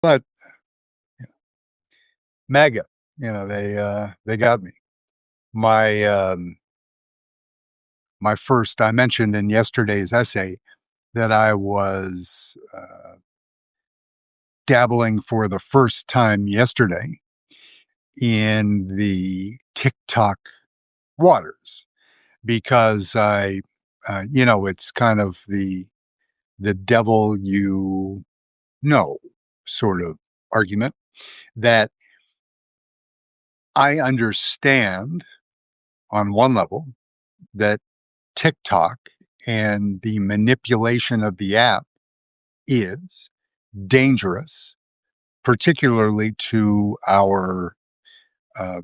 But MAGA, they got me. My my first, I mentioned in yesterday's essay that I was dabbling for the first time yesterday in the TikTok waters because it's kind of the devil sort of argument that I understand on one level that TikTok and the manipulation of the app is dangerous, particularly to the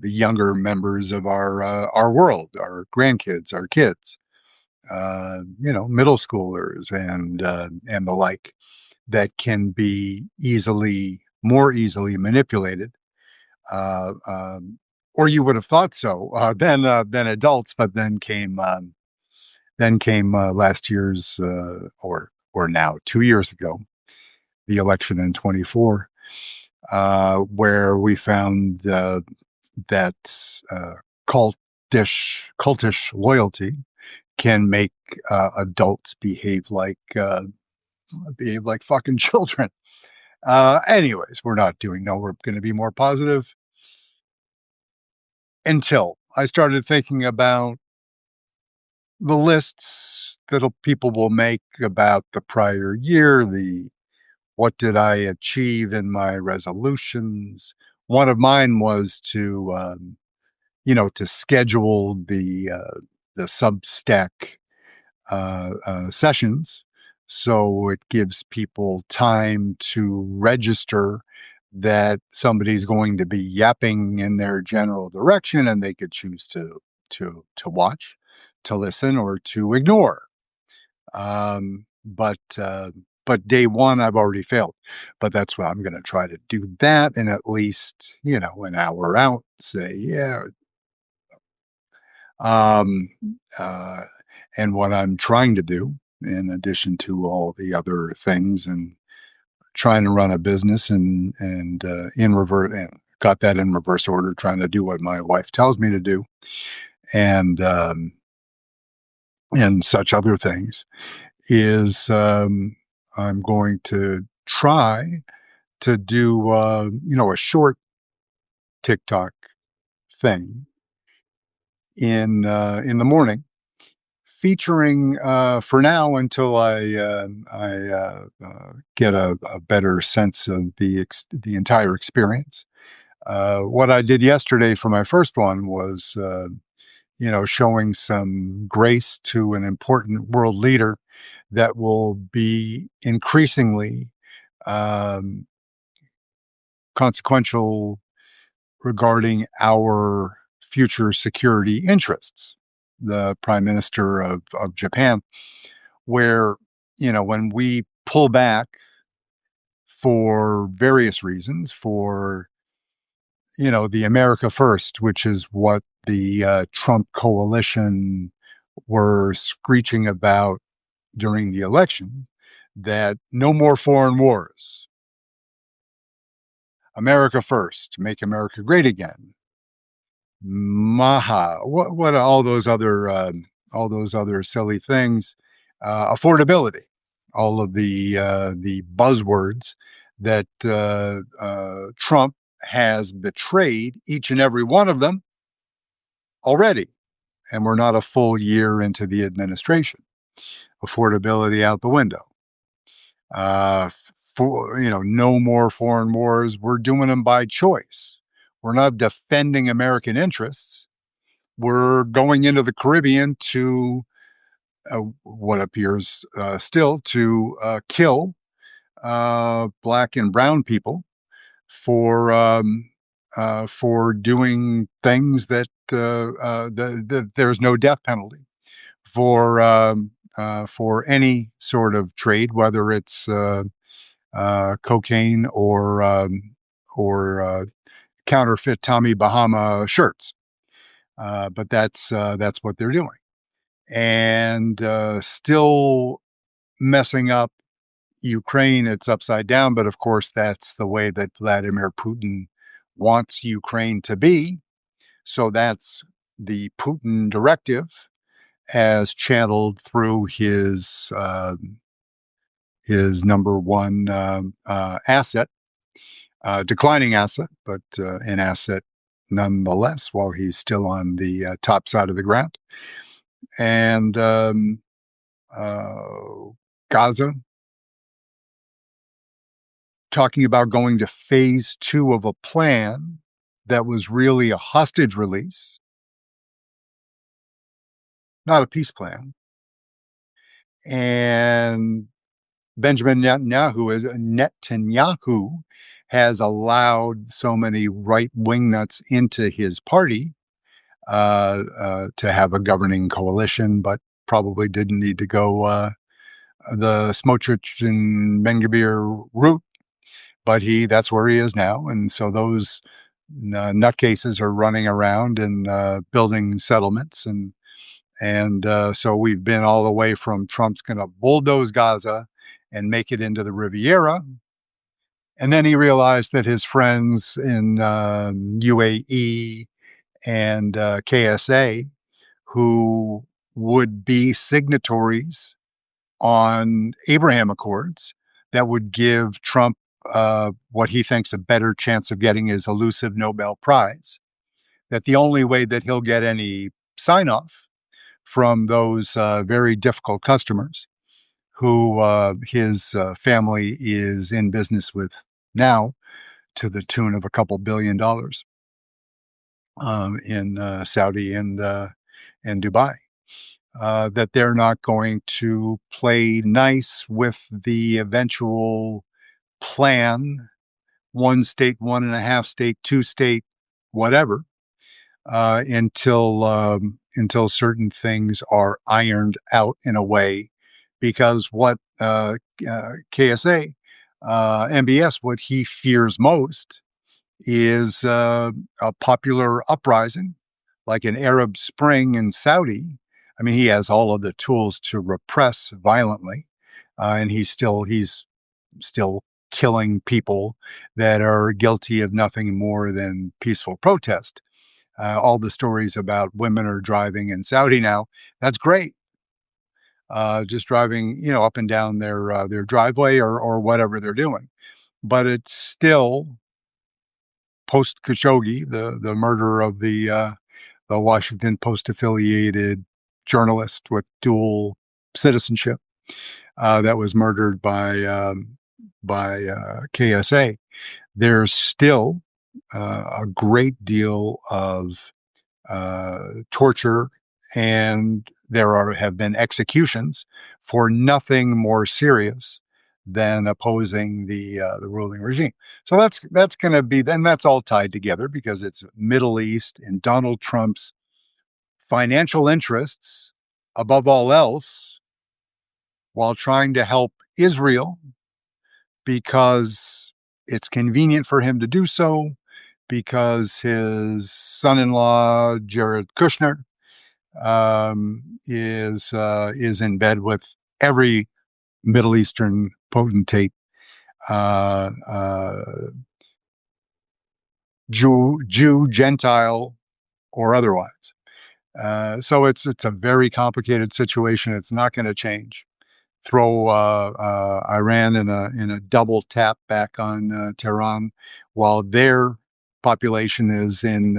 younger members of our world, our grandkids, our kids, middle schoolers and the like, that can be more easily manipulated, uh, um, or you would have thought so, than adults. But then came last year's or now 2 years ago, the election in 24, where we found that cultish loyalty can make adults behave like fucking children. Anyways, we're not doing no. We're going to be more positive until I started thinking about the lists that people will make about the prior year, the what did I achieve in my resolutions. One of mine was to schedule the Substack sessions, so it gives people time to register that somebody's going to be yapping in their general direction, and they could choose to watch, to listen, or to ignore. But day one, I've already failed. But that's what I'm going to try to do that in at least an hour out. Say, yeah. Um, uh, and what I'm trying to do, in addition to all the other things, and trying to run a business, and in reverse, and got that in reverse order, trying to do what my wife tells me to do, and and such other things, is I'm going to try to do a short TikTok thing in the morning, featuring for now until I get a better sense of the entire experience. What I did yesterday for my first one was showing some grace to an important world leader that will be increasingly um, consequential regarding our future security interests. The Prime Minister of Japan, where, when we pull back for various reasons, for, the America First, which is what the Trump coalition were screeching about during the election, that no more foreign wars, America First, make America great again, Maha, what are all those other silly things, affordability, all of the buzzwords that Trump has betrayed, each and every one of them already, and we're not a full year into the administration. Affordability out the window. For no more foreign wars. We're doing them by choice. We're not defending American interests. We're going into the Caribbean to what appears still to kill black and brown people for doing things that there's no death penalty for any sort of trade, whether it's cocaine or counterfeit Tommy Bahama shirts. But that's what they're doing, and still messing up, Ukraine, it's upside down. But of course, that's the way that Vladimir Putin wants Ukraine to be. So that's the Putin directive as channeled through his number one asset, declining asset, but an asset nonetheless, while he's still on the top side of the ground. And uh, Gaza, talking about going to phase two of a plan that was really a hostage release, not a peace plan. And Netanyahu has allowed so many right wing nuts into his party to have a governing coalition, but probably didn't need to go the Smotrich and Ben-Gvir route. But that's where he is now, and so those nutcases are running around and building settlements, and so we've been all the way from Trump's going to bulldoze Gaza and make it into the Riviera. And then he realized that his friends in UAE and KSA, who would be signatories on Abraham Accords that would give Trump what he thinks a better chance of getting his elusive Nobel Prize, that the only way that he'll get any sign off from those very difficult customers who his family is in business with now to the tune of a couple $1 billion in Saudi and Dubai. That they're not going to play nice with the eventual plan, one state, one and a half state, two state, whatever, until certain things are ironed out in a way, because what KSA, MBS, what he fears most is a popular uprising, like an Arab Spring in Saudi. I mean, he has all of the tools to repress violently, and he's still killing people that are guilty of nothing more than peaceful protest. All the stories about women are driving in Saudi now, that's great. Just driving, up and down their driveway or whatever they're doing. But it's still post Khashoggi, the murder of the Washington Post affiliated journalist with dual citizenship that was murdered by KSA. There's still a great deal of torture, and have been executions for nothing more serious than opposing the ruling regime. So that's going to be, then that's all tied together because it's Middle East and Donald Trump's financial interests above all else, while trying to help Israel because it's convenient for him to do so, because his son-in-law Jared Kushner is in bed with every Middle Eastern potentate, uh, uh, Jew, Gentile, or otherwise. So it's a very complicated situation. It's not going to change. Throw Iran in a double tap back on Tehran, while their population is in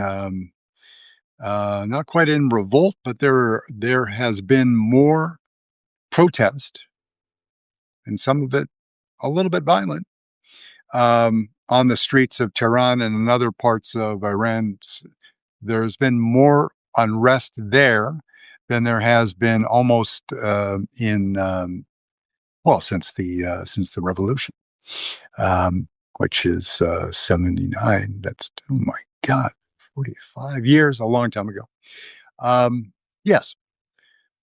not quite in revolt, but there has been more protest, and some of it a little bit violent, on the streets of Tehran and in other parts of Iran. There's been more unrest there than there has been almost in since the revolution, which is 79. That's, oh my God, 45 years, a long time ago. Yes.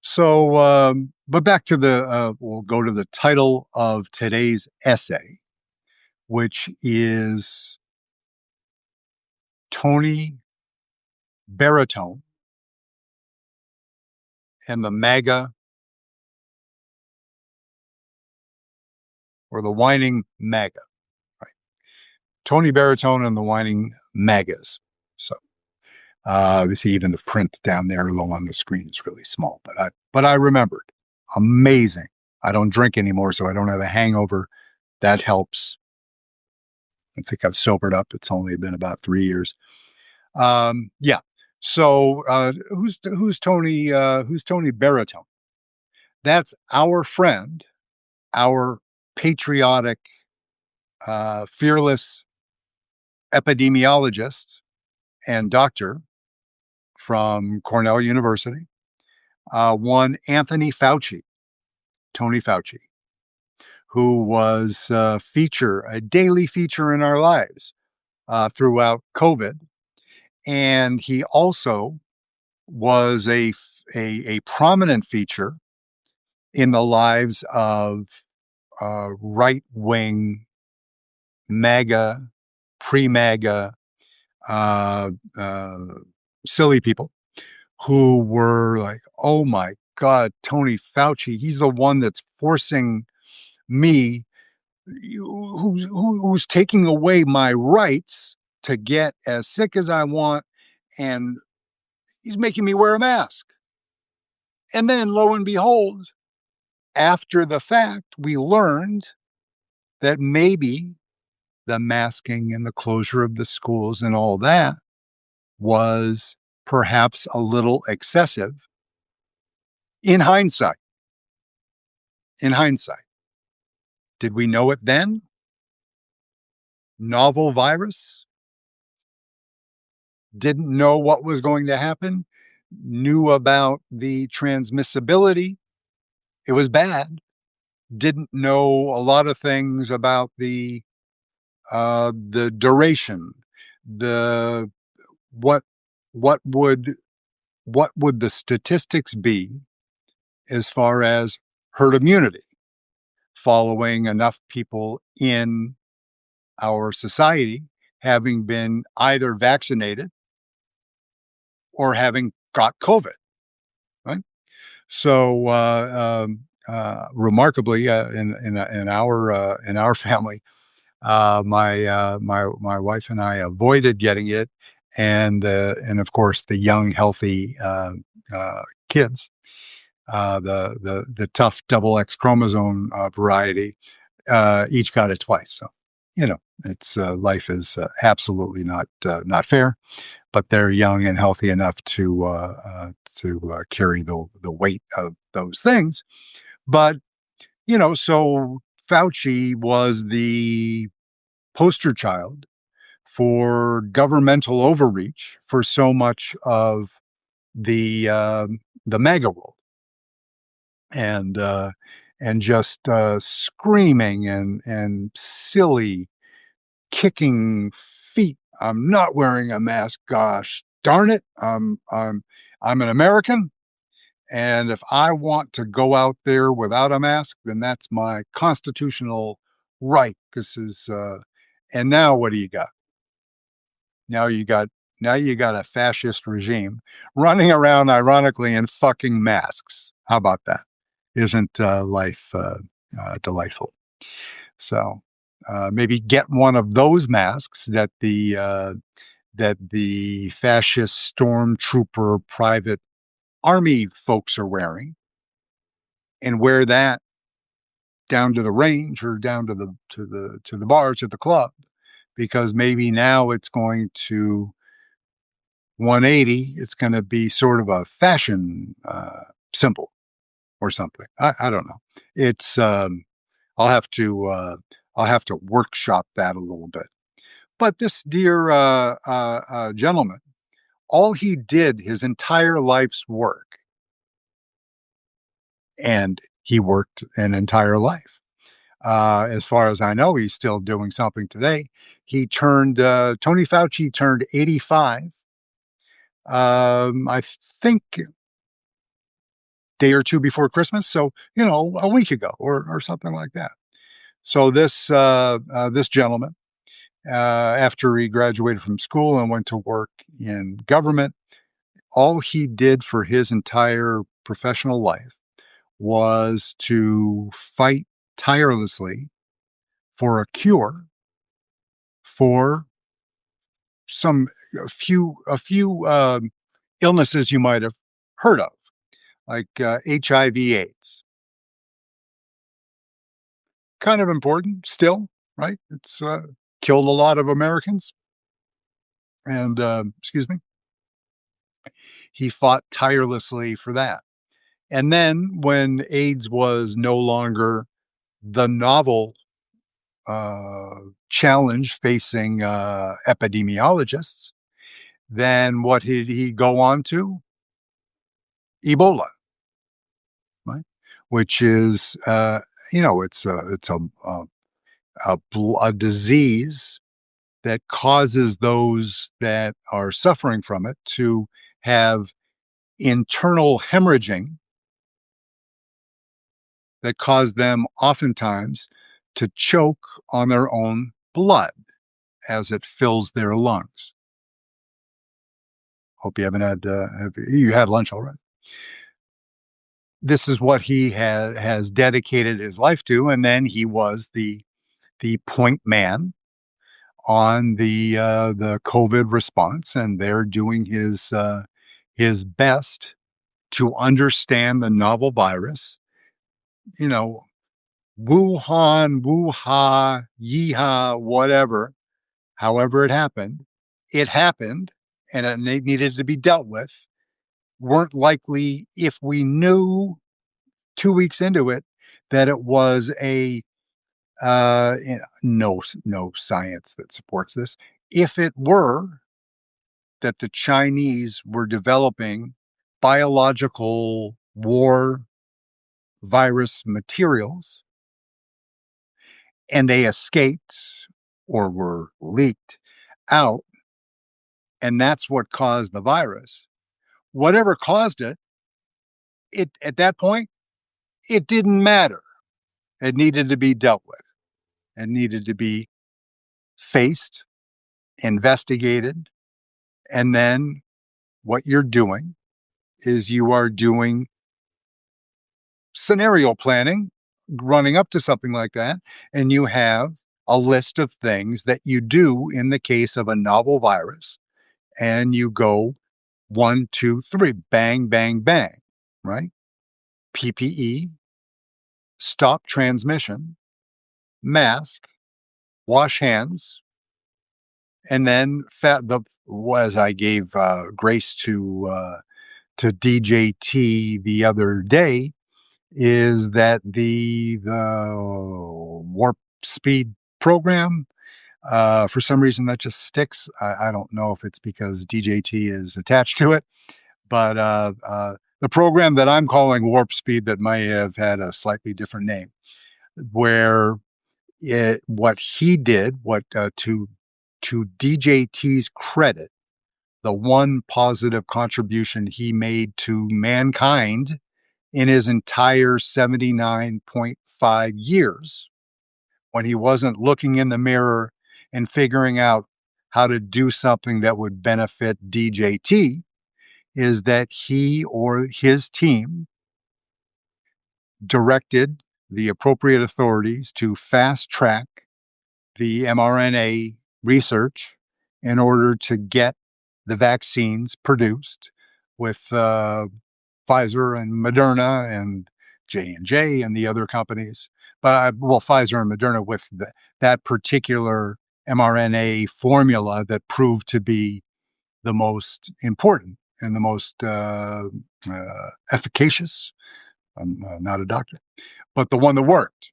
So, but back to we'll go to the title of today's essay, which is Tony Baritone and the MAGA or the Whining MAGA. Right? Tony Baritone and the Whining MAGAs. So you see even the print down there low on the screen is really small, but I remembered. Amazing. I don't drink anymore, so I don't have a hangover. That helps. I think I've sobered up. It's only been about 3 years. Yeah. So who's Tony? Who's Tony Baritone? That's our friend, our patriotic, fearless epidemiologist and doctor from Cornell University, one Anthony Fauci, Tony Fauci, who was a daily feature in our lives throughout COVID. And he also was a prominent feature in the lives of right wing MAGA, pre MAGA, uh, uh, silly people who were like, oh my God, Tony Fauci, he's the one that's forcing me, who's taking away my rights to get as sick as I want, and he's making me wear a mask. And then lo and behold, after the fact, we learned that maybe the masking and the closure of the schools and all that was perhaps a little excessive in hindsight. In hindsight. Did we know it then? Novel virus? Didn't know what was going to happen? Knew about the transmissibility. It was bad. Didn't know a lot of things about the duration, the what what would what would the statistics be as far as herd immunity following enough people in our society having been either vaccinated or having got COVID, right? So, remarkably, in our family, my wife and I avoided getting it, and of course the young healthy kids, the tough double X chromosome variety, each got it twice. So you know, it's life is absolutely not fair, but they're young and healthy enough to carry the weight of those things. But so Fauci was the poster child for governmental overreach for so much of the MAGA world, and just screaming and silly kicking feet. I'm not wearing a mask. Gosh darn it! I'm an American, and if I want to go out there without a mask, then that's my constitutional right. And now what do you got? Now you got now you got a fascist regime running around, ironically, in fucking masks. How about that? Isn't life delightful? So maybe get one of those masks that the fascist stormtrooper private army folks are wearing, and wear that down to the range or down to the bar, to the club, because maybe now it's going to 180. It's going to be sort of a fashion symbol or something. I don't know. It's I'll have to workshop that a little bit. But this dear gentleman, all he did his entire life's work, and he worked an entire life. As far as I know, he's still doing something today. Tony Fauci turned 85. I think day or two before Christmas. So, a week ago or something like that. So this gentleman, after he graduated from school and went to work in government, all he did for his entire professional life was to fight tirelessly for a cure for some a few illnesses you might have heard of, like HIV/AIDS. Kind of important still, right? It's killed a lot of Americans, and excuse me, he fought tirelessly for that. And then when AIDS was no longer the novel uh, challenge facing epidemiologists, then what did he go on to? Ebola, right? Which is, it's a disease that causes those that are suffering from it to have internal hemorrhaging that cause them oftentimes to choke on their own blood as it fills their lungs. Hope you haven't had, have you had lunch already? This is what he has dedicated his life to. And then he was the point man on the COVID response, and they're doing his best to understand the novel virus. You know, Wuhan, Wuha, Yeehaw, whatever, however it happened, and it needed to be dealt with. Weren't likely, if we knew 2 weeks into it that it was no science that supports this. If it were that the Chinese were developing biological war virus materials and they escaped or were leaked out, and that's what caused the virus, whatever caused it, at that point, it didn't matter. It needed to be dealt with. It needed to be faced, investigated, and then what you're doing is you are doing scenario planning running up to something like that, and you have a list of things that you do in the case of a novel virus, and you go 1, 2, 3, bang, bang, bang, right? PPE, stop transmission, mask, wash hands, and then as I gave grace to DJT the other day, is that the warp speed program, for some reason that just sticks. I don't know if it's because DJT is attached to it, but the program that I'm calling warp speed that may have had a slightly different name, where what he did, to DJT's credit, the one positive contribution he made to mankind in his entire 79.5 years, when he wasn't looking in the mirror and figuring out how to do something that would benefit DJT, is that he or his team directed the appropriate authorities to fast track the mRNA research in order to get the vaccines produced with Pfizer and Moderna and J&J and the other companies. But Pfizer and Moderna with that particular mRNA formula that proved to be the most important and the most efficacious. I'm not a doctor, but the one that worked.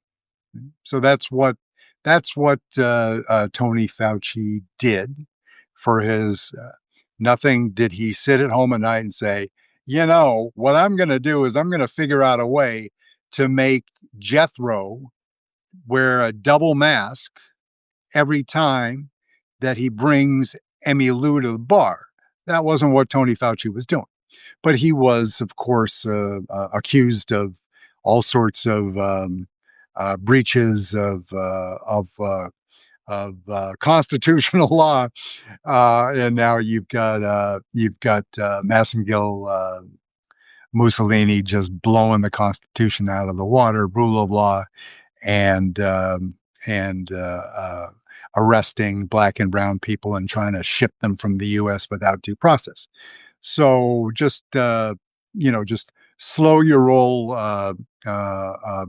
So that's what Tony Fauci did for his. Nothing did he sit at home at night and say, what I'm going to do is I'm going to figure out a way to make Jethro wear a double mask every time that he brings Emmy Lou to the bar. That wasn't what Tony Fauci was doing. But he was, of course, accused of all sorts of breaches of constitutional law, and now you've got Massengill Mussolini just blowing the Constitution out of the water, rule of law, and and arresting black and brown people and trying to ship them from the U.S. without due process. So just slow your roll,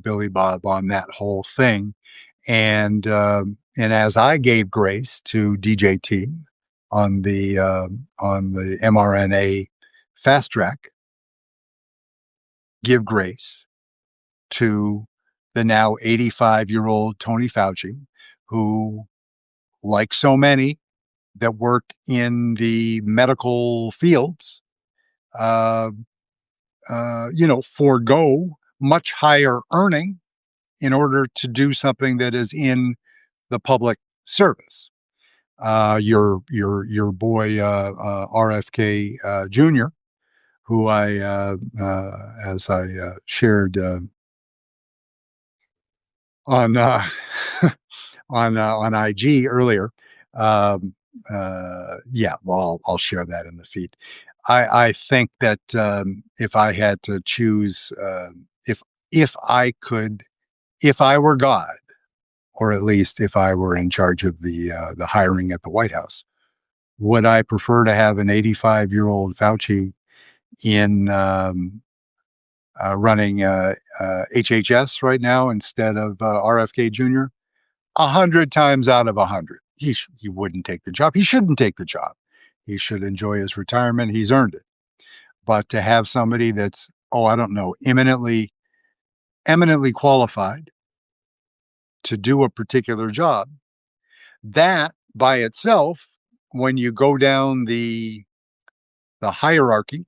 Billy Bob, on that whole thing. And as I gave grace to DJT on the mRNA fast track, give grace to the now 85-year-old Tony Fauci, who, like so many that work in the medical fields, uh, forego much higher earning in order to do something that is in the public service. Your boy RFK Jr., who as I shared on on IG earlier. Yeah, well, I'll share that in the feed. I think that if I had to choose, if if I could, if I were God, or at least if I were in charge of the hiring at the White House, would I prefer to have an 85-year-old Fauci in running HHS right now instead of RFK Jr.? 100 times out of 100, he wouldn't take the job. He shouldn't take the job. He should enjoy his retirement. He's earned it. But to have somebody that's, oh, I don't know, eminently qualified to do a particular job, that by itself, when you go down the hierarchy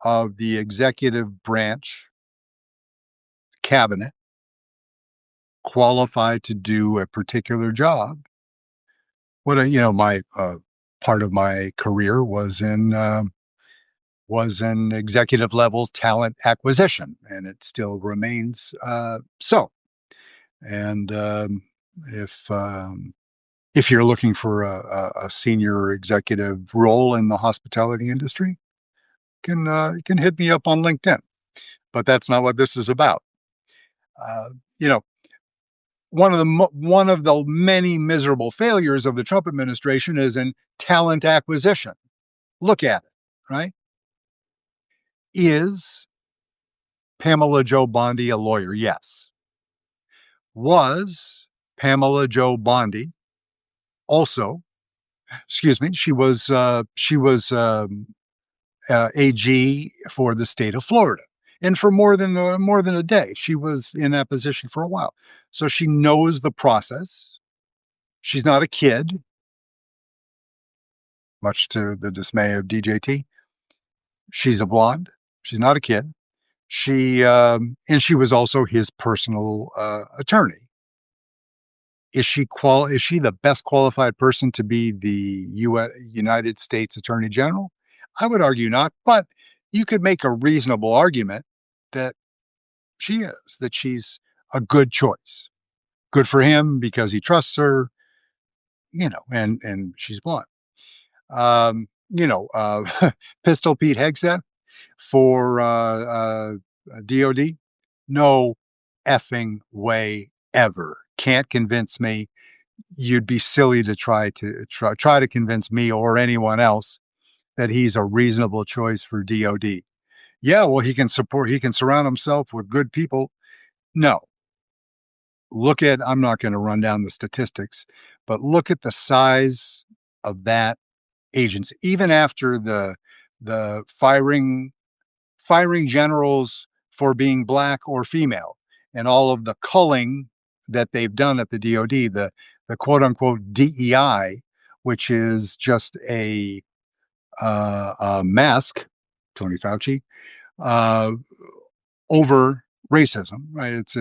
of the executive branch cabinet, qualified to do a particular job. My part of my career was in executive level talent acquisition, and it still remains so. And if you're looking for a senior executive role in the hospitality industry, you can hit me up on LinkedIn. But that's not what this is about. Uh, you know, one of the many miserable failures of the Trump administration is in talent acquisition. Look at it, right? Is Pamela Joe Bondi a lawyer? Yes. Was Pamela Joe Bondi also? Excuse me. She was AG for the state of Florida, and for more than a day, she was in that position for a while. So she knows the process. She's not a kid, much to the dismay of DJT. She's a blonde. She's not a kid. And she was also his personal attorney. Is she the best qualified person to be the United States Attorney General? I would argue not, but you could make a reasonable argument that that she's a good choice. Good for him because he trusts her, and she's blonde. Pistol Pete Hegseth for DOD. No effing way ever. Can't convince me. You'd be silly to try to convince me or anyone else that he's a reasonable choice for DOD. Yeah, well, he can surround himself with good people. No. I'm not going to run down the statistics, but look at the size of that agency. Even after the firing generals for being black or female, and all of the culling that they've done at the DoD, the quote unquote DEI, which is just a mask, Tony Fauci, uh, over racism, right? It's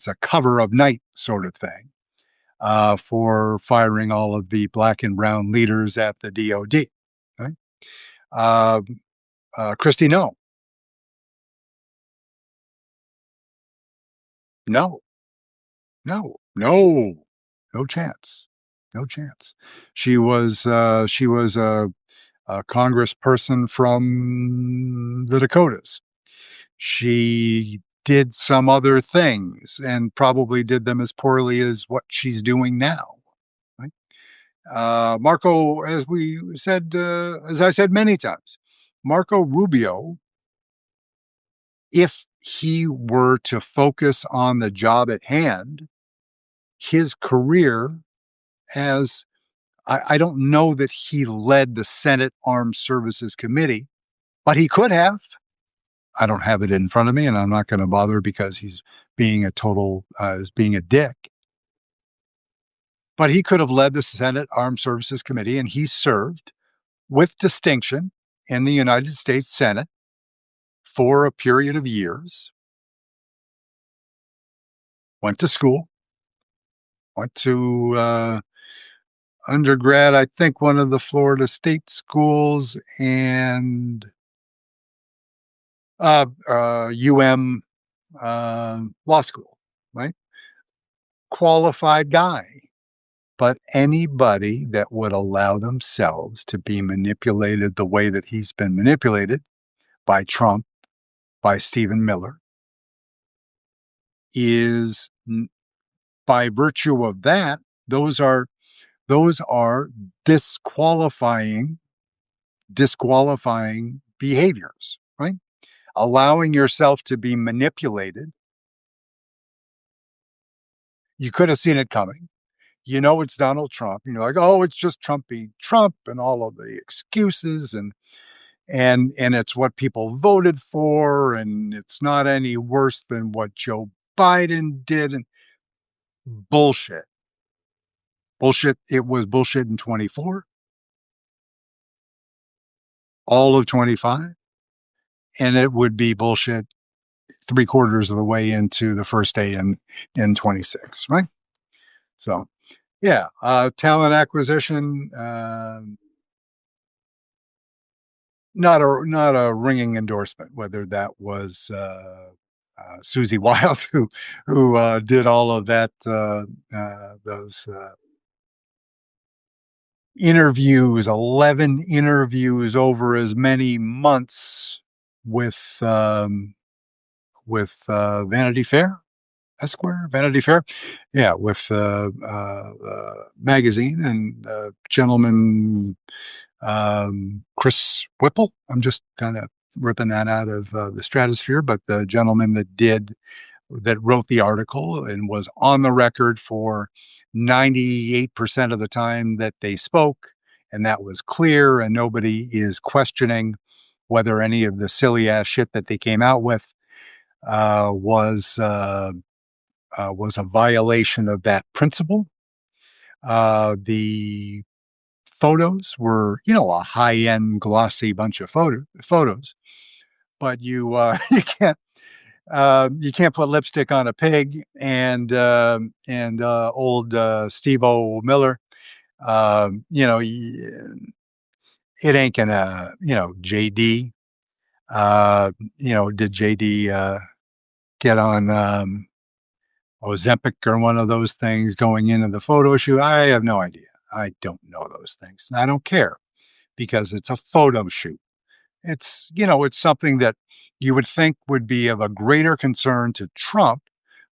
a cover of night sort of thing for firing all of the black and brown leaders at the DoD, right? Uh, Christy, no, no, no, no chance, no chance. She was a congressperson from the Dakotas. She did some other things and probably did them as poorly as what she's doing now. Right? Marco, as I said many times, Marco Rubio, if he were to focus on the job at hand, his career as I don't know that he led the Senate Armed Services Committee, but he could have. I don't have it in front of me, and I'm not going to bother because he's being a total, being a dick. But he could have led the Senate Armed Services Committee, and he served with distinction in the United States Senate for a period of years. Went to school, went to undergrad, I think one of the Florida State schools, and UM law school, right? Qualified guy. But anybody that would allow themselves to be manipulated the way that he's been manipulated by Trump, by Stephen Miller, is by virtue of that, those are disqualifying behaviors, right? Allowing yourself to be manipulated. You could have seen it coming. You know it's Donald Trump. And you're like, oh, it's just Trump being Trump and all of the excuses and it's what people voted for, and it's not any worse than what Joe Biden did. And bullshit. Bullshit. It was bullshit in 24, all of 25, and it would be bullshit three-quarters of the way into the first day in 26, right? So yeah, talent acquisition, not a ringing endorsement. Whether that was Susie Wild who did all of that, those interviews, 11 interviews over as many months with Vanity Fair, Esquire, Vanity Fair, yeah, with magazine and gentleman Chris Whipple. I'm just kind of ripping that out of the stratosphere, but the gentleman that wrote the article and was on the record for 98% of the time that they spoke, and that was clear, and nobody is questioning whether any of the silly ass shit that they came out with was a violation of that principle. The photos were, a high-end, glossy bunch of photos, but you can't put lipstick on a pig. And old Steve-O Miller, it ain't gonna, JD. Did JD get on Ozempic or one of those things going into the photo shoot? I have no idea. I don't know those things. I don't care because it's a photo shoot. It's something that you would think would be of a greater concern to Trump,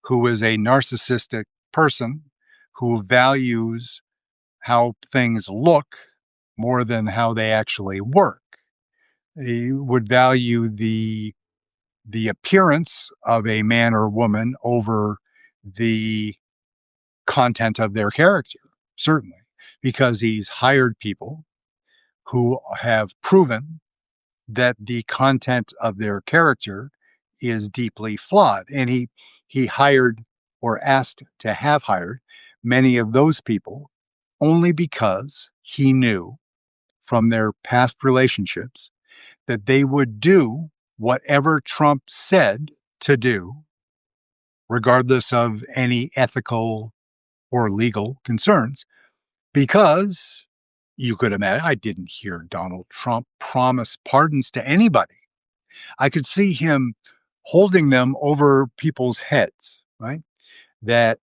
who is a narcissistic person who values how things look more than how they actually work. He would value the appearance of a man or woman over the content of their character, certainly, because he's hired people who have proven that the content of their character is deeply flawed. And he hired or asked to have hired many of those people only because he knew from their past relationships that they would do whatever Trump said to do, regardless of any ethical or legal concerns, because you could imagine, I didn't hear Donald Trump promise pardons to anybody. I could see him holding them over people's heads, right? That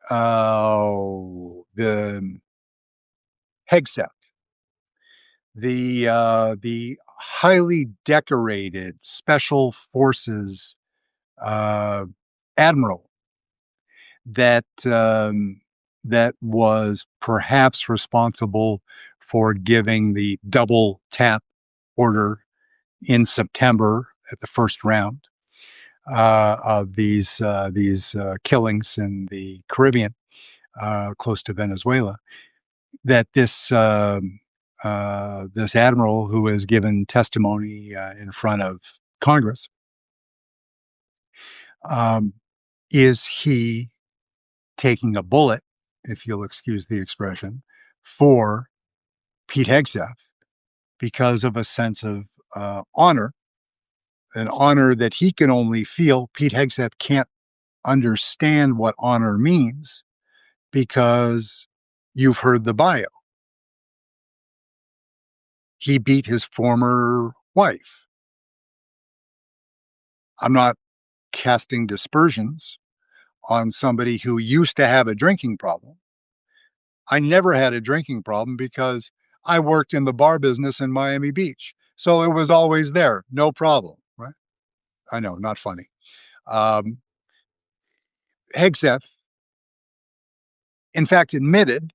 the Hegseth, the highly decorated special forces uh, admiral that was perhaps responsible for giving the double tap order in September at the first round of these killings in the Caribbean, close to Venezuela. That this admiral who has given testimony in front of Congress, um, is he taking a bullet, if you'll excuse the expression, for Pete Hegseth because of a sense of honor, an honor that he can only feel. Pete Hegseth can't understand what honor means because you've heard the bio. He beat his former wife. I'm not casting dispersions on somebody who used to have a drinking problem. I never had a drinking problem because I worked in the bar business in Miami Beach. So it was always there, no problem, right? I know, not funny. Um, Hegseth, in fact, admitted,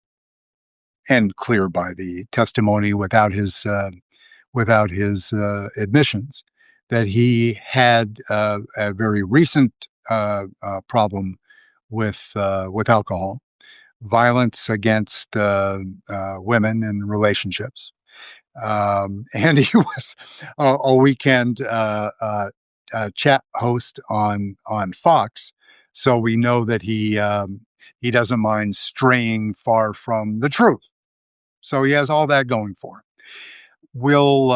and clear by the testimony without his admissions, that he had a very recent problem with alcohol, violence against women in relationships, and he was a weekend chat host on Fox. So we know that he doesn't mind straying far from the truth. So he has all that going for him. Will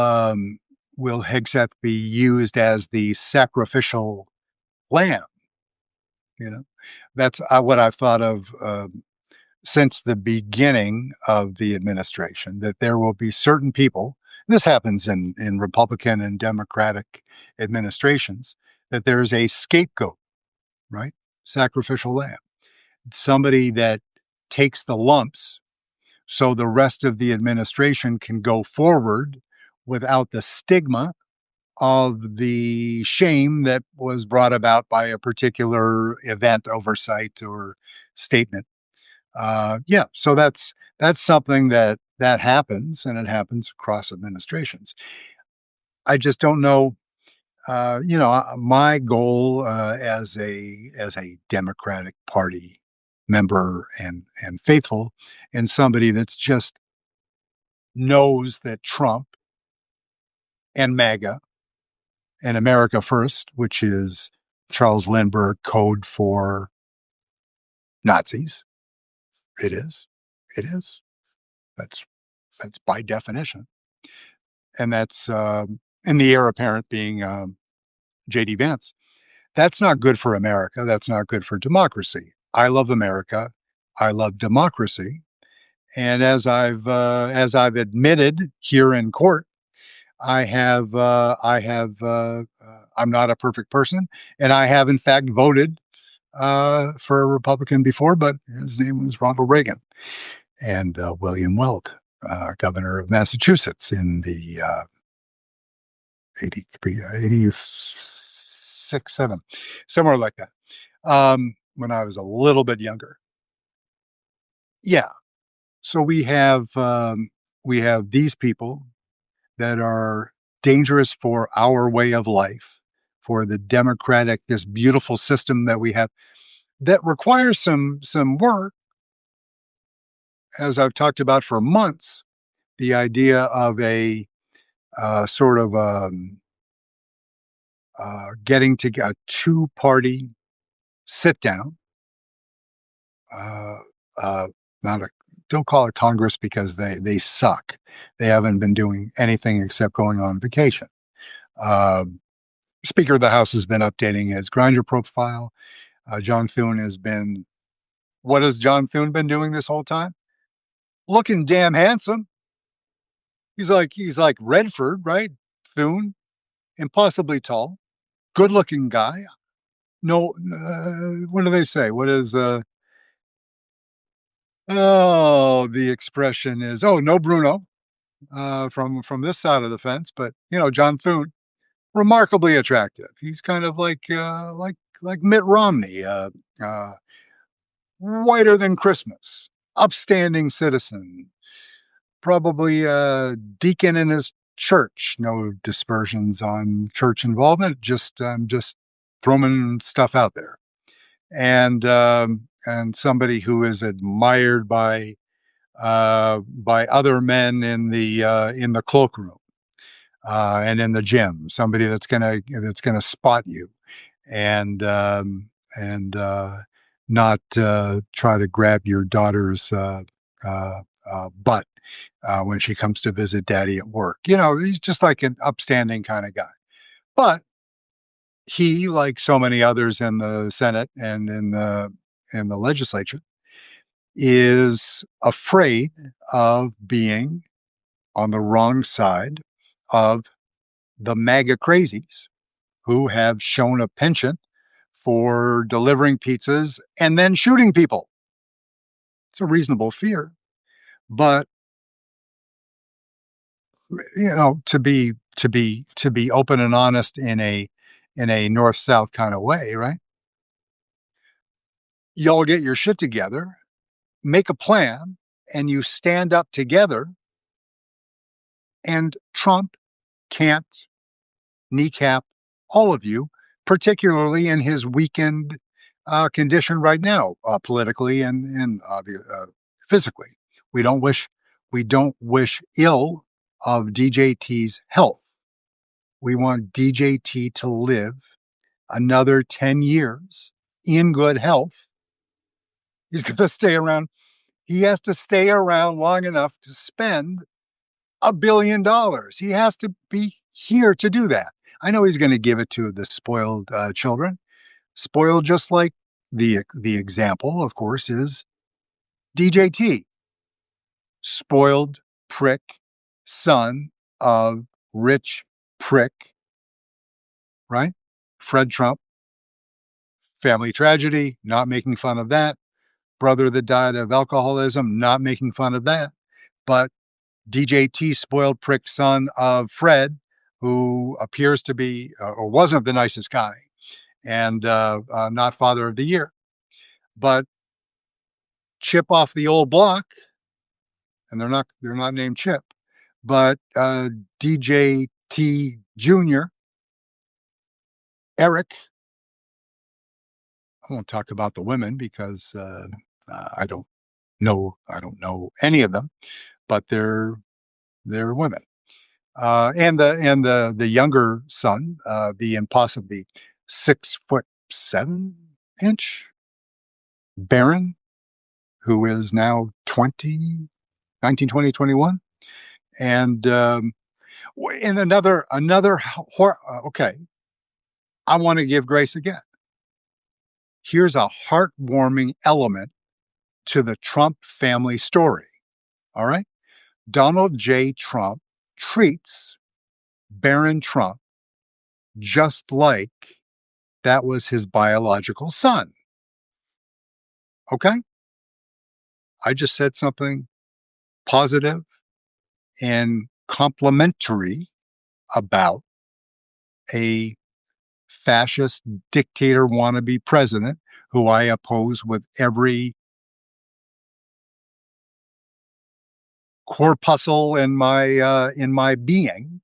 Hegseth be used as the sacrificial lamb? You know, that's what I've thought of since the beginning of the administration. That there will be certain people. This happens in Republican and Democratic administrations. That there's a scapegoat, right? Sacrificial lamb, somebody that takes the lumps so the rest of the administration can go forward without the stigma of the shame that was brought about by a particular event, oversight, or statement. Yeah, so that's something that happens, and it happens across administrations. I just don't know. My goal as a Democratic Party member and faithful, and somebody that's just knows that Trump and MAGA and America First, which is Charles Lindbergh code for Nazis. It is. It is. That's that's by definition, and that's and the heir apparent being J.D. Vance. That's not good for America. That's not good for democracy. I love America. I love democracy. And as I've admitted here in court, I'm not a perfect person, and I have in fact voted for a Republican before, but his name was Ronald Reagan, and William Weld, governor of Massachusetts in the 83, 86, 7, somewhere like that, when I was a little bit younger. Yeah. So we have these people that are dangerous for our way of life, for the democratic, this beautiful system that we have that requires some work, as I've talked about for months. The idea of a sort of getting to a two-party sit down. Uh, uh, not a Don't call it Congress because they suck. They haven't been doing anything except going on vacation. Uh, Speaker of the House has been updating his Grindr profile. John Thune has been. What has John Thune been doing this whole time? Looking damn handsome. He's like Redford, right? Thune, impossibly tall, good-looking guy. No, what do they say? What is Oh, the expression is, oh, no Bruno from this side of the fence, but John Thune, remarkably attractive. He's kind of like Mitt Romney, uh, whiter than Christmas, upstanding citizen, probably a deacon in his church. No dispersions on church involvement. Just throwing stuff out there, and somebody who is admired by other men in the cloakroom and in the gym. Somebody that's gonna spot you and and not try to grab your daughter's butt when she comes to visit daddy at work. He's just like an upstanding kind of guy. But he, like so many others in the Senate and in the legislature, is afraid of being on the wrong side of the MAGA crazies who have shown a penchant for delivering pizzas and then shooting people. It's a reasonable fear, but to be open and honest in a north south kind of way, right? Y'all get your shit together, make a plan, and you stand up together. And Trump can't kneecap all of you, particularly in his weakened condition right now, politically and physically. We don't wish ill of DJT's health. We want DJT to live another 10 years in good health. He's going to stay around. He has to stay around long enough to spend $1 billion. He has to be here to do that. I know he's going to give it to the spoiled children. Spoiled, just like the example, of course, is DJT. Spoiled prick, son of rich prick, right? Fred Trump. Family tragedy, not making fun of that. Brother that died of alcoholism, not making fun of that. But DJT, spoiled prick, son of Fred, who appears to be or wasn't the nicest guy, and not father of the year. But Chip off the old block, and they're not named Chip, but DJT Junior, Eric. I won't talk about the women because I don't know any of them, but they're women. And the younger son, the impossibly 6'7" Baron, who is now 20, 19, 20, 21. And in okay, I want to give grace again. Here's a heartwarming element to the Trump family story. All right. Donald J. Trump treats Barron Trump just like that was his biological son. Okay? I just said something positive and complimentary about a fascist dictator wannabe president who I oppose with every corpuscle in my being.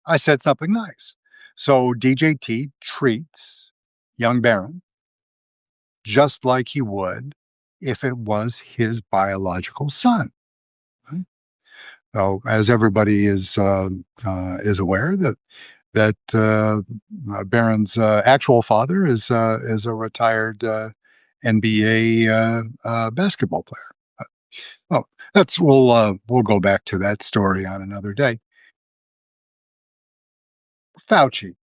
I said something nice. So DJT treats young Barron just like he would if it was his biological son. Right? So, as everybody is aware, that Barron's actual father is a retired NBA basketball player. Oh, we'll go back to that story on another day. Fauci,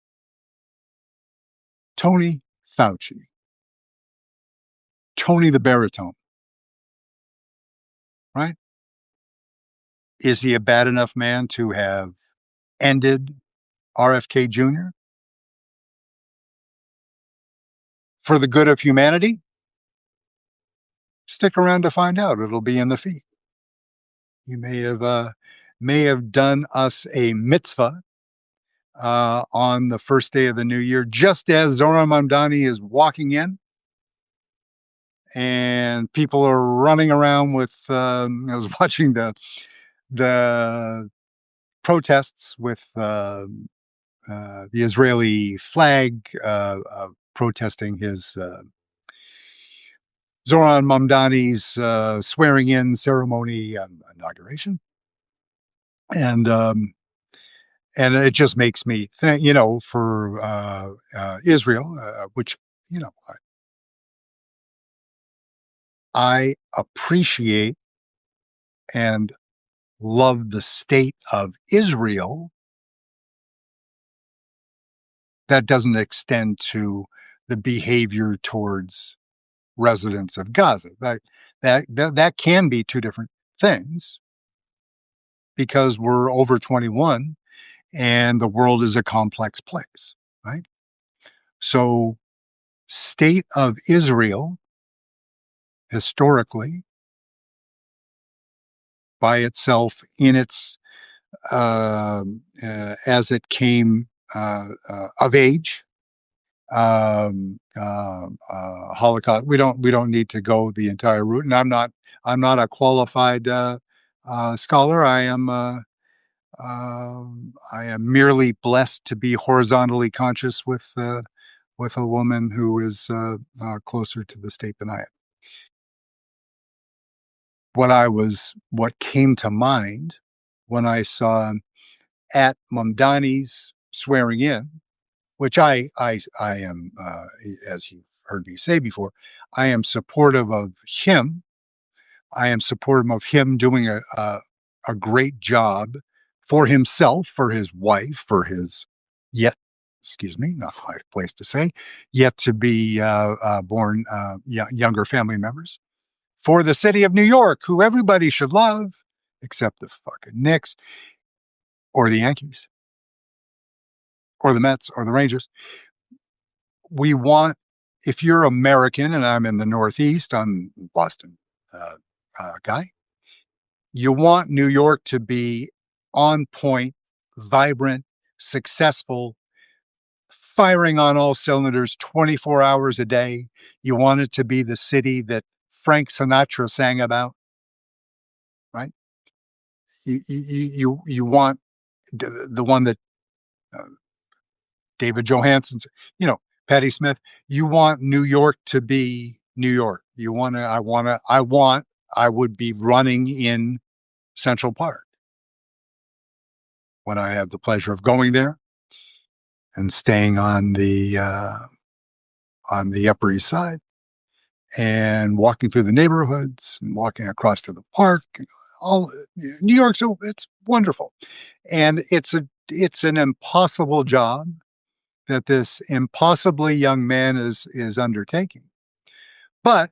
Tony Fauci, Tony the Baritone, right? Is he a bad enough man to have ended RFK Jr. for the good of humanity? Stick around to find out. It'll be in the feed. He may have done us a mitzvah on the first day of the new year, just as Zoran Mamdani is walking in, and people are running around with. I was watching the protests with the Israeli flag protesting his Zoran Mamdani's swearing in ceremony inauguration, and it just makes me think, for Israel, which you know I appreciate and love the state of Israel. That doesn't extend to the behavior towards residents of Gaza. That can be two different things because we're over 21 and the world is a complex place, right? So, state of Israel historically by itself in its as it came of age, Holocaust. We don't need to go the entire route, and I'm not a qualified scholar. I am merely blessed to be horizontally conscious with a woman who is closer to the state than I am. What came to mind when I saw at Mamdani's swearing in, which I am, as you've heard me say before, I am supportive of him. I am supportive of him doing a great job for himself, for his wife, for his yet, excuse me, not my place to say, yet to be born younger family members, for the city of New York, who everybody should love, except the fucking Knicks or the Yankees or the Mets or the Rangers. We want, if you're American, and I'm in the Northeast, I'm a Boston guy, you want New York to be on point, vibrant, successful, firing on all cylinders 24 hours a day. You want it to be the city that Frank Sinatra sang about, right? You want the one that uh, David Johansen's, Patti Smith. You want New York to be New York. I would be running in Central Park when I have the pleasure of going there and staying on the Upper East Side and walking through the neighborhoods and walking across to the park. All New York's it's wonderful, and it's an impossible job that this impossibly young man is undertaking. But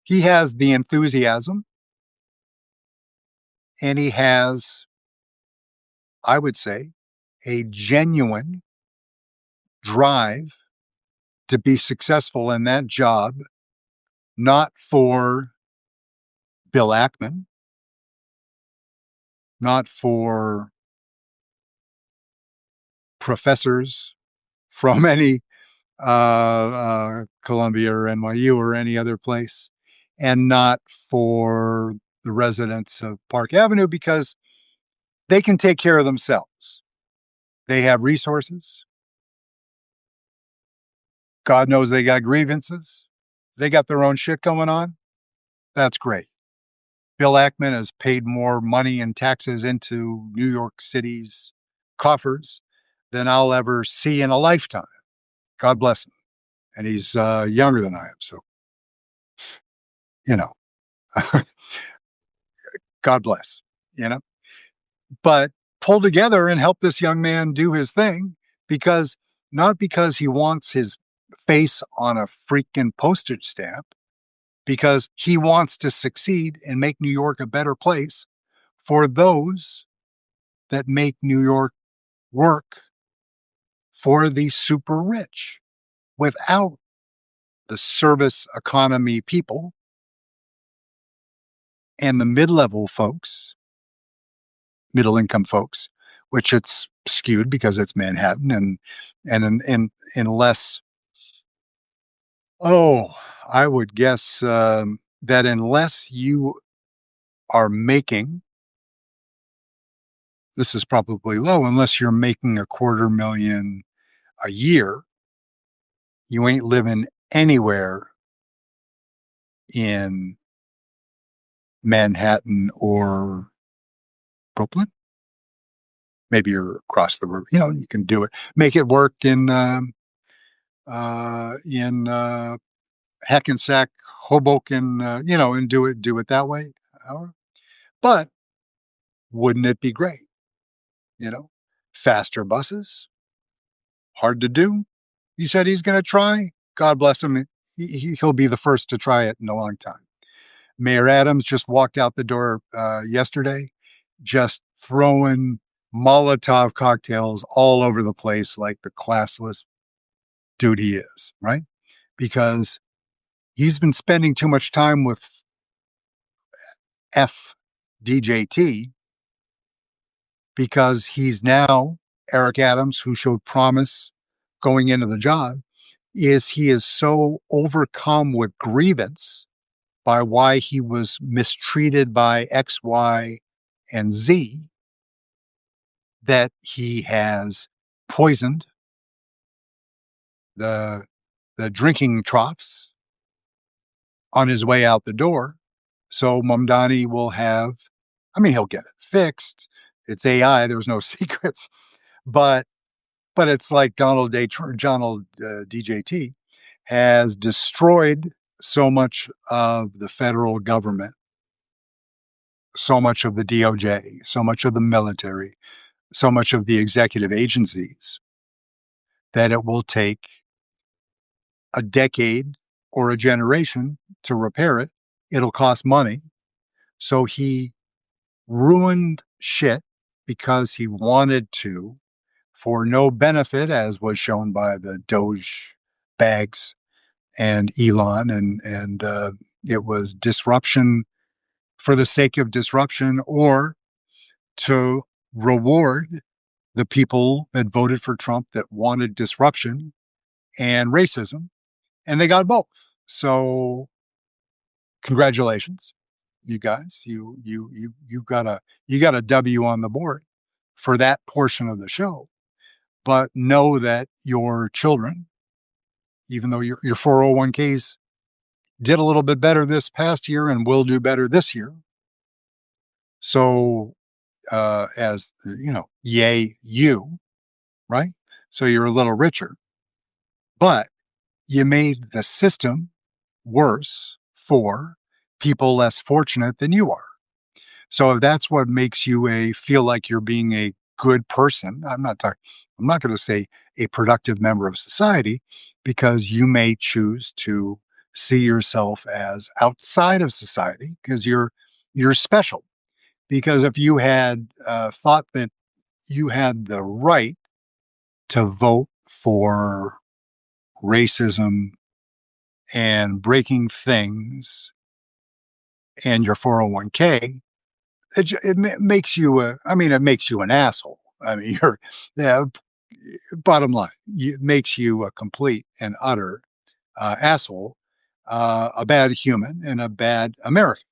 he has the enthusiasm and he has, I would say, a genuine drive to be successful in that job, not for Bill Ackman, not for professors from any Columbia or NYU or any other place, and not for the residents of Park Avenue because they can take care of themselves. They have resources. God knows they got grievances. They got their own shit going on. That's great. Bill Ackman has paid more money in taxes into New York City's coffers than I'll ever see in a lifetime. God bless him. And he's younger than I am. So, you know, God bless, you know, but pull together and help this young man do his thing because not because he wants his face on a freaking postage stamp, because he wants to succeed and make New York a better place for those that make New York work for the super rich. Without the service economy people and the mid-level folks, middle income folks, which it's skewed because it's Manhattan, and unless, oh, I would guess that unless you are making, this is probably low, unless you're making a quarter million a year, you ain't living anywhere in Manhattan or Brooklyn. Maybe you're across the river. You can do it. Make it work in Hackensack, Hoboken, and do it that way. Uh, But wouldn't it be great? You know, Faster buses, hard to do. He said he's going to try. God bless him. He'll be the first to try it in a long time. Mayor Adams just walked out the door yesterday, just throwing Molotov cocktails all over the place like the classless dude he is, right? Because he's been spending too much time with FDJT because he's now Eric Adams, who showed promise going into the job, he is so overcome with grievance by why he was mistreated by X, Y, and Z that he has poisoned the drinking troughs on his way out the door. So Mamdani will have, I mean, he'll get it fixed. It's AI. There's no secrets, but it's like Donald DJT has destroyed so much of the federal government, so much of the DOJ, so much of the military, so much of the executive agencies that it will take a decade or a generation to repair it. It'll cost money. So he ruined shit because he wanted to for no benefit, as was shown by the Doge bags and Elon, and it was disruption for the sake of disruption, or to reward the people that voted for Trump that wanted disruption and racism, and they got both. So, congratulations, you guys. You got a W on the board for that portion of the show. But know that your children, even though your 401ks did a little bit better this past year and will do better this year. So, as yay, you, right? So you're a little richer, but you made the system worse for people less fortunate than you are. So if that's what makes you feel like you're being a good person, I'm not going to say a productive member of society, because you may choose to see yourself as outside of society because you're special. Because if you had thought that you had the right to vote for racism and breaking things and your 401k, it makes you it makes you an asshole. I mean, yeah, bottom line, it makes you a complete and utter asshole, a bad human, and a bad American.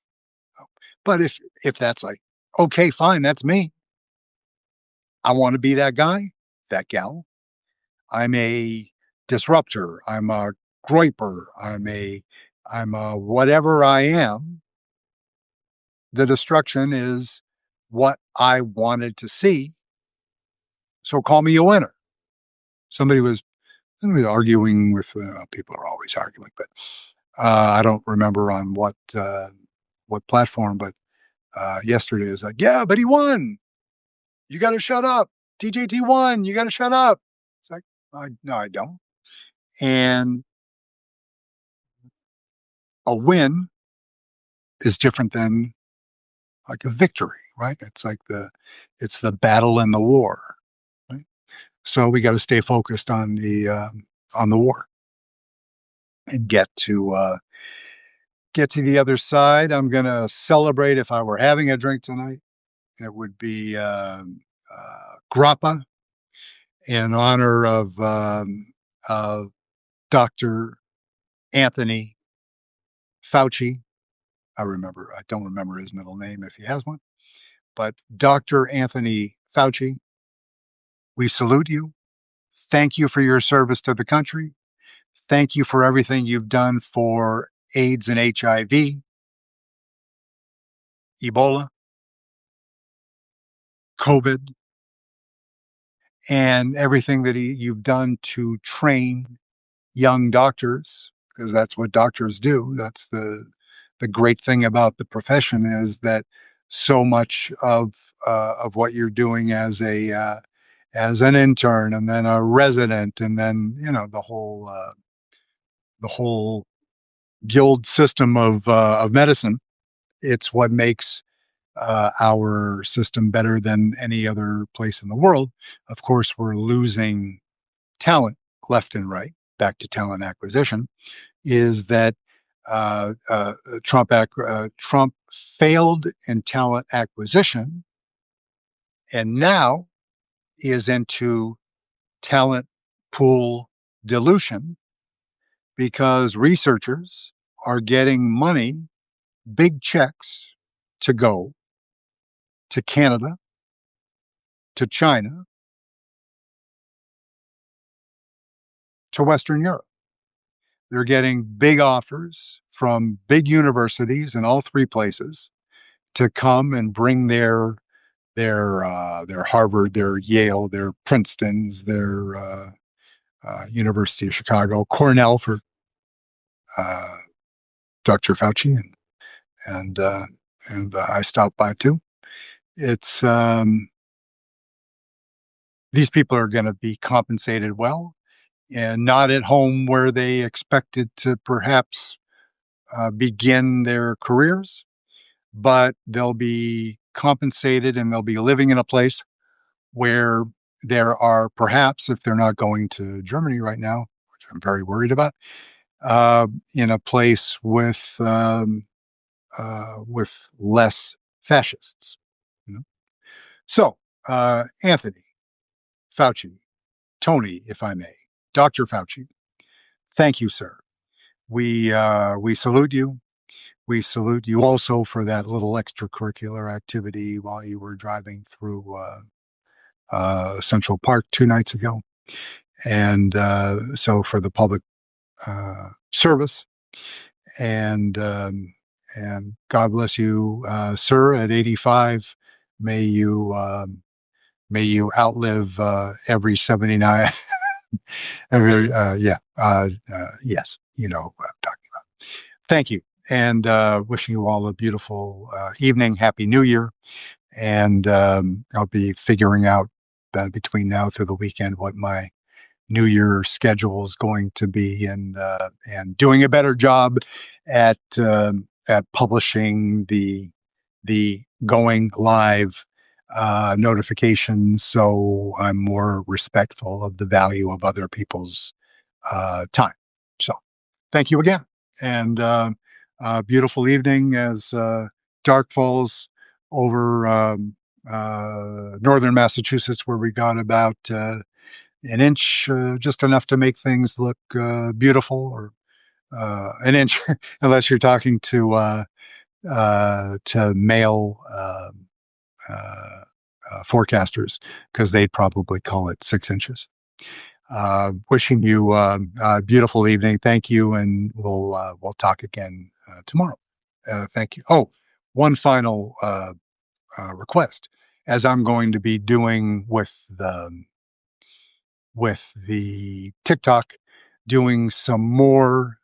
But if that's like, okay, fine, that's me. I want to be that guy, that gal. I'm a disruptor. I'm a groiper. I'm a whatever I am. The destruction is what I wanted to see. So call me a winner. Somebody was arguing with, people are always arguing, but I don't remember on what platform, but yesterday is like, yeah, but he won. You got to shut up. DJT won. You got to shut up. It's like, no, I don't. And a win is different than like a victory, right? It's the battle and the war, right? So we got to stay focused on the war and get to the other side. I'm gonna celebrate. If I were having a drink tonight, it would be grappa in honor of Dr. Anthony Fauci. I don't remember his middle name if he has one, but Dr. Anthony Fauci, we salute you. Thank you for your service to the country. Thank you for everything you've done for AIDS and HIV, Ebola, COVID, and everything that you've done to train young doctors, because that's what doctors do. That's the great thing about the profession is that so much of what you're doing as an intern and then a resident and then the whole guild system of medicine. It's what makes our system better than any other place in the world. Of course, we're losing talent left and right. Back to talent acquisition, is that Trump failed in talent acquisition and now is into talent pool dilution because researchers are getting money, big checks, to go to Canada, to China, to Western Europe. They're getting big offers from big universities in all three places to come and bring their Harvard, their Yale, their Princetons, their University of Chicago, Cornell for uh, Dr. Fauci, and I stopped by too. It's these people are going to be compensated well, and not at home where they expected to perhaps begin their careers, but they'll be compensated and they'll be living in a place where there are perhaps, if they're not going to Germany right now, which I'm very worried about, in a place with less fascists. You know? So, Anthony Fauci, Tony, if I may, Dr. Fauci, thank you, sir. We salute you. We salute you also for that little extracurricular activity while you were driving through Central Park 2 nights ago. And so for the public service, and God bless you, sir. At 85, may you outlive every 79. Yes, you know what I'm talking about. Thank you, and wishing you all a beautiful evening. Happy New Year, and I'll be figuring out between now through the weekend what my New Year schedule is going to be, and doing a better job at publishing the going live notifications, so I'm more respectful of the value of other people's time. So, thank you again, and beautiful evening as dark falls over northern Massachusetts, where we got about an inch, just enough to make things look beautiful, or an inch, unless you're talking to male forecasters, because they'd probably call it 6 inches. Wishing you a beautiful evening. Thank you, and we'll talk again tomorrow. Thank you. Oh, one final request, as I'm going to be doing with the TikTok, doing some more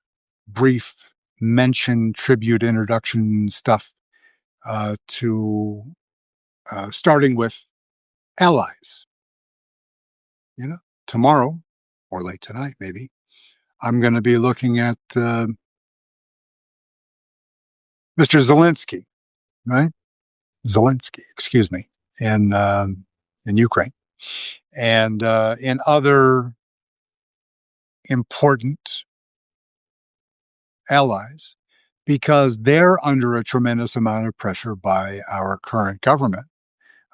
brief mention, tribute, introduction stuff to starting with allies. Tomorrow or late tonight, maybe, I'm going to be looking at Mr. Zelensky, right? Zelensky, excuse me, in Ukraine, and in other important allies, because they're under a tremendous amount of pressure by our current government.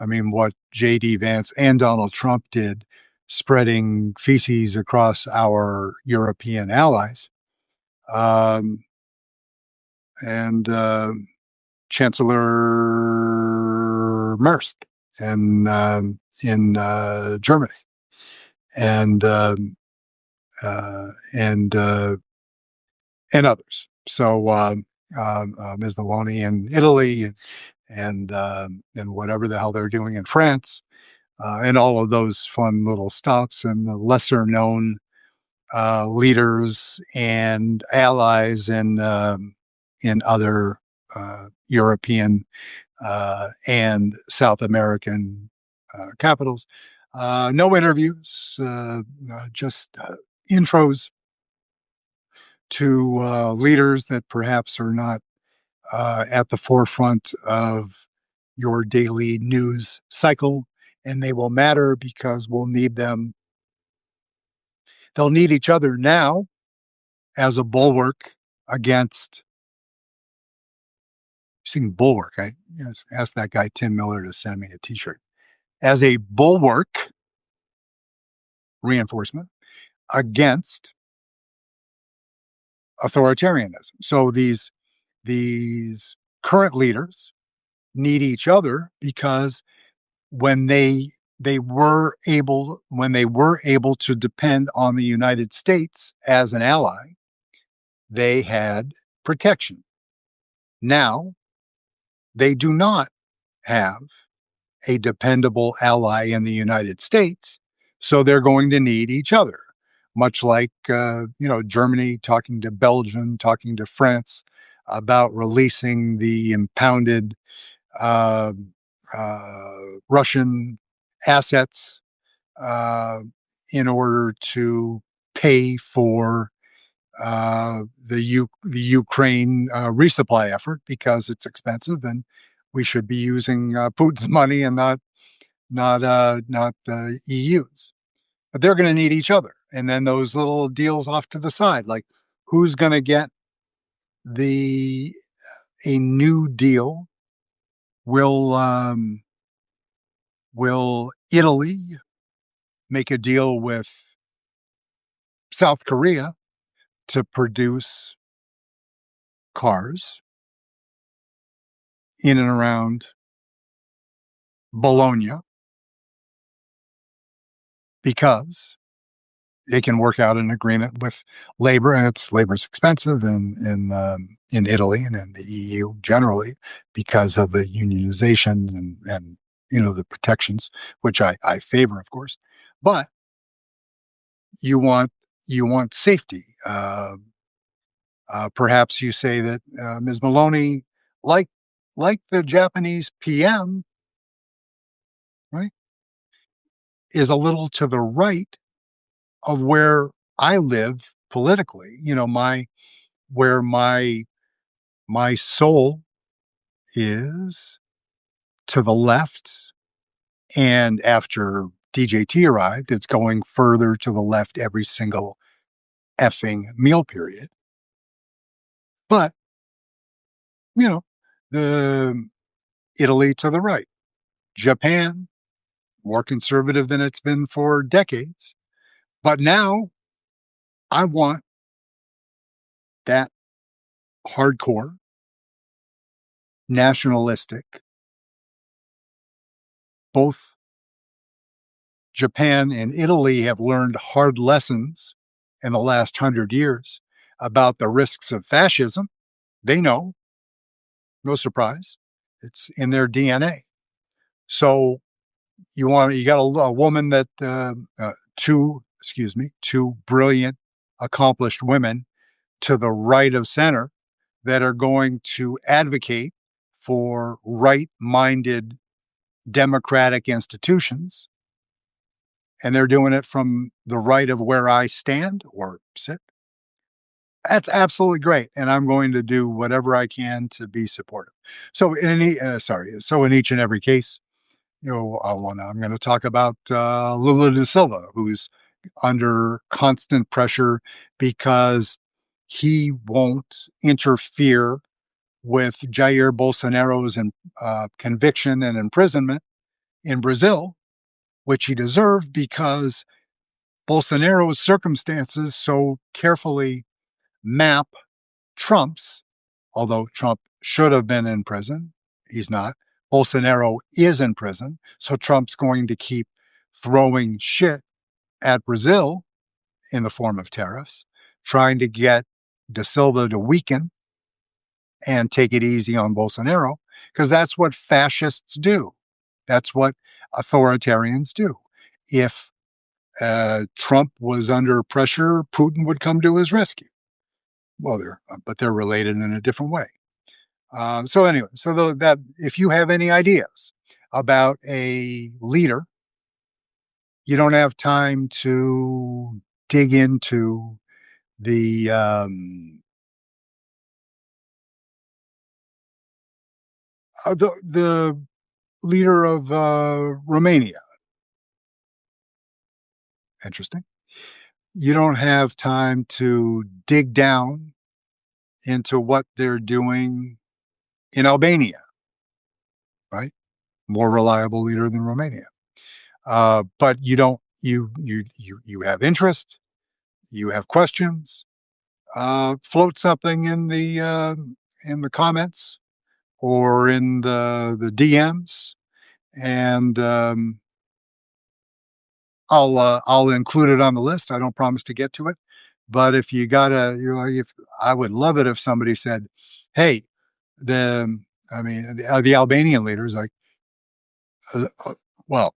I mean, what J.D. Vance and Donald Trump did, spreading feces across our European allies, um, and Chancellor Merz in Germany, and and and others. So Ms. Maloney in Italy, and whatever the hell they're doing in France, and all of those fun little stops, and the lesser known leaders and allies in other European and South American capitals. No interviews, just intros to leaders that perhaps are not at the forefront of your daily news cycle, and they will matter because we'll need them. They'll need each other now as a bulwark against. Saying bulwark, I asked that guy Tim Miller to send me a T-shirt as a bulwark reinforcement against authoritarianism. So these current leaders need each other because when they were able to depend on the United States as an ally, they had protection. Now they do not have a dependable ally in the United States, so they're going to need each other. Much like Germany talking to Belgium, talking to France about releasing the impounded uh, Russian assets uh, in order to pay for the Ukraine resupply effort because it's expensive and we should be using Putin's money and not the EU's. But they're going to need each other, and then those little deals off to the side, like who's going to get the a new deal? Will Italy make a deal with South Korea to produce cars in and around Bologna because they can work out an agreement with labor, and labor's expensive in Italy and in the EU generally because of the unionization and the protections, which I favor, of course. But you want safety. Perhaps you say that Ms. Maloney, like the Japanese PM, right, is a little to the right of where I live politically. Where my soul is to the left, and after DJT arrived, it's going further to the left every single effing meal period. But the Italy to the right, Japan more conservative than it's been for decades. But now I want that hardcore, nationalistic, both Japan and Italy have learned hard lessons in the last 100 years about the risks of fascism. They know, no surprise, it's in their DNA. So you got a woman that two brilliant, accomplished women to the right of center that are going to advocate for right-minded democratic institutions, and they're doing it from the right of where I stand or sit. That's absolutely great, and I'm going to do whatever I can to be supportive. So in each and every case, I'm going to talk about Lula da Silva, who's under constant pressure because he won't interfere with Jair Bolsonaro's conviction and imprisonment in Brazil, which he deserved because Bolsonaro's circumstances so carefully map Trump's, although Trump should have been in prison. He's not. Bolsonaro is in prison. So Trump's going to keep throwing shit at Brazil in the form of tariffs, trying to get Da Silva to weaken and take it easy on Bolsonaro, because that's what fascists do. That's what authoritarians do. If Trump was under pressure, Putin would come to his rescue. Well, they're related in a different way. So anyway, that if you have any ideas about a leader, you don't have time to dig into the leader of Romania. Interesting. You don't have time to dig down into what they're doing in Albania, right? More reliable leader than Romania. But you don't. You have interest. You have questions. Float something in the comments or in the DMs, and I'll include it on the list. I don't promise to get to it, but if you gotta, if I would love it if somebody said, "Hey, the I mean the Albanian leaders like, uh, uh, well,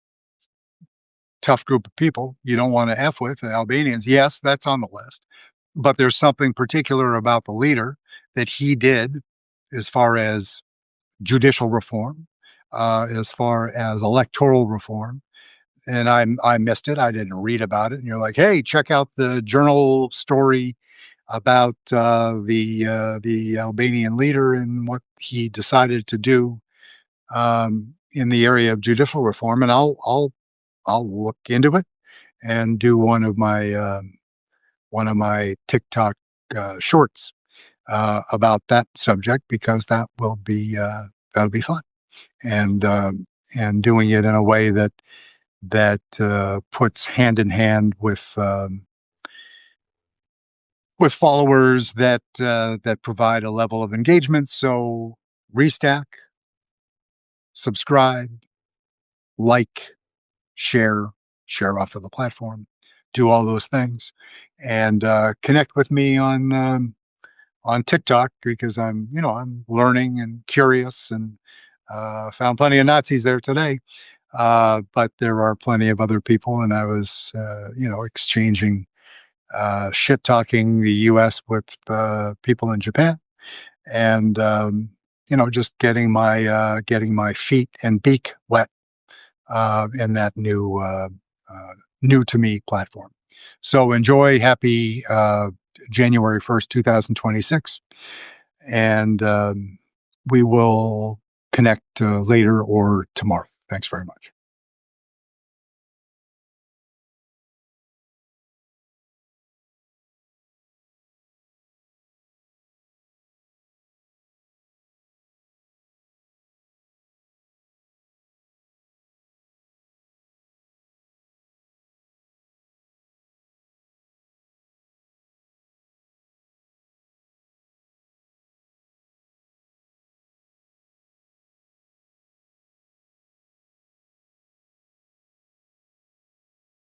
tough group of people you don't want to f with the Albanians." Yes, that's on the list, but there's something particular about the leader that he did as far as judicial reform, as far as electoral reform, and I missed it. I didn't read about it. And you're like, hey, check out the journal story about the Albanian leader and what he decided to do in the area of judicial reform, and I'll look into it and do one of my TikTok shorts about that subject, because that'll be fun, and doing it in a way that puts hand in hand with followers that provide a level of engagement. So restack, subscribe, like, share, share off of the platform, do all those things, and connect with me on TikTok, because I'm learning and curious, and found plenty of Nazis there today. But there are plenty of other people, and I was, exchanging, shit talking the U.S. with people in Japan, and just getting my feet and beak wet in that new to me platform. So enjoy. Happy January 1st, 2026, and we will connect later or tomorrow. Thanks very much.